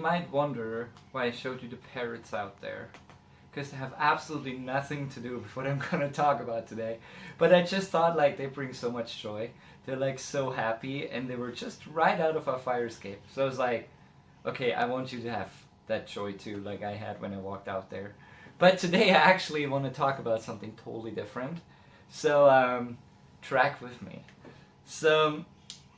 might wonder why I showed you the parrots out there, because they have absolutely nothing to do with what I'm going to talk about today. But I just thought like they bring so much joy. They're like so happy, and they were just right out of our fire escape. So I was like, okay, I want you to have that joy too, like I had when I walked out there. But today I actually want to talk about something totally different. So track with me. So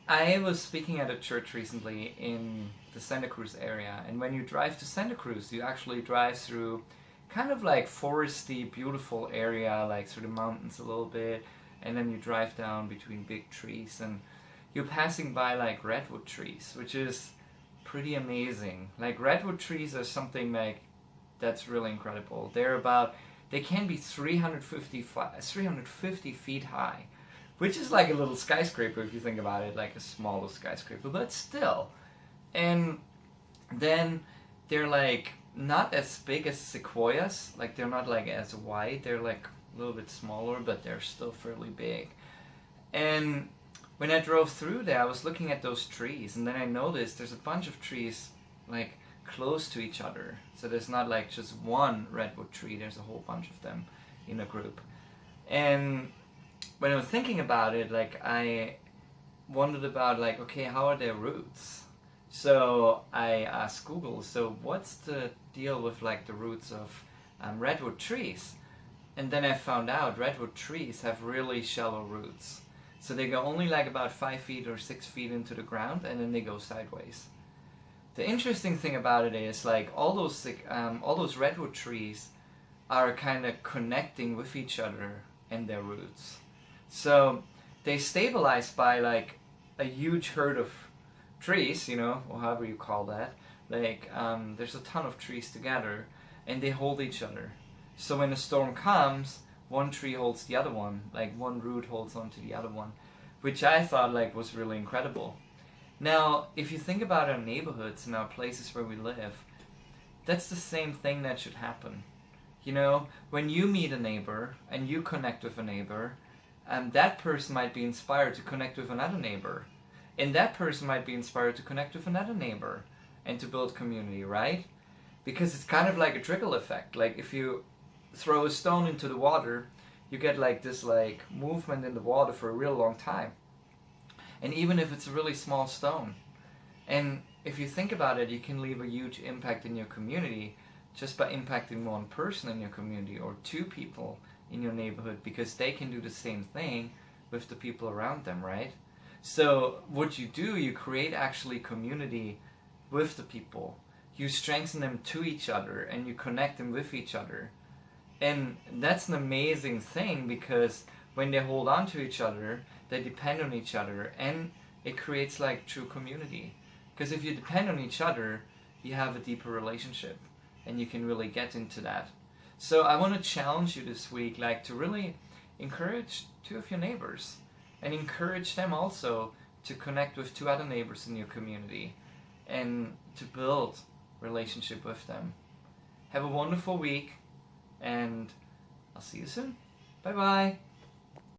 I was speaking at a church recently in the Santa Cruz area, and when you drive to Santa Cruz, you actually drive through kind of like foresty, beautiful area, like through the mountains a little bit, and then you drive down between big trees, and you're passing by like redwood trees, which is pretty amazing. Like redwood trees are something like that's really incredible. They can be 350 feet high, which is like a little skyscraper if you think about it, like a smaller skyscraper, but still. And then they're like not as big as sequoias, like they're not like as wide, they're like a little bit smaller, but they're still fairly big. And when I drove through there, I was looking at those trees, and then I noticed there's a bunch of trees like close to each other. So there's not like just one redwood tree, there's a whole bunch of them in a group. And when I was thinking about it, like I wondered about like, okay, how are their roots? So I asked Google, so what's the deal with like the roots of redwood trees? And then I found out redwood trees have really shallow roots. So they go only like about 5 feet or 6 feet into the ground, and then they go sideways. The interesting thing about it is like all those redwood trees are kind of connecting with each other and their roots. So they stabilize by like a huge herd of trees, you know, or however you call that. Like there's a ton of trees together, and they hold each other. So when a storm comes, one tree holds the other one, like one root holds onto the other one, which I thought like was really incredible. Now, if you think about our neighborhoods and our places where we live, that's the same thing that should happen. You know, when you meet a neighbor and you connect with a neighbor, that person might be inspired to connect with another neighbor. And that person might be inspired to connect with another neighbor and to build community, right? Because it's kind of like a trickle effect. Like if you throw a stone into the water, you get like this like movement in the water for a real long time. And even if it's a really small stone. And if you think about it, you can leave a huge impact in your community just by impacting one person in your community or two people in your neighborhood, because they can do the same thing with the people around them, right? So what you do, you create actually community with the people. You strengthen them to each other, and you connect them with each other. And that's an amazing thing, because when they hold on to each other, they depend on each other, and it creates like true community. Because if you depend on each other, you have a deeper relationship, and you can really get into that. So I want to challenge you this week, like to really encourage two of your neighbors, and encourage them also to connect with two other neighbors in your community, and to build relationship with them. Have a wonderful week, and I'll see you soon. Bye bye.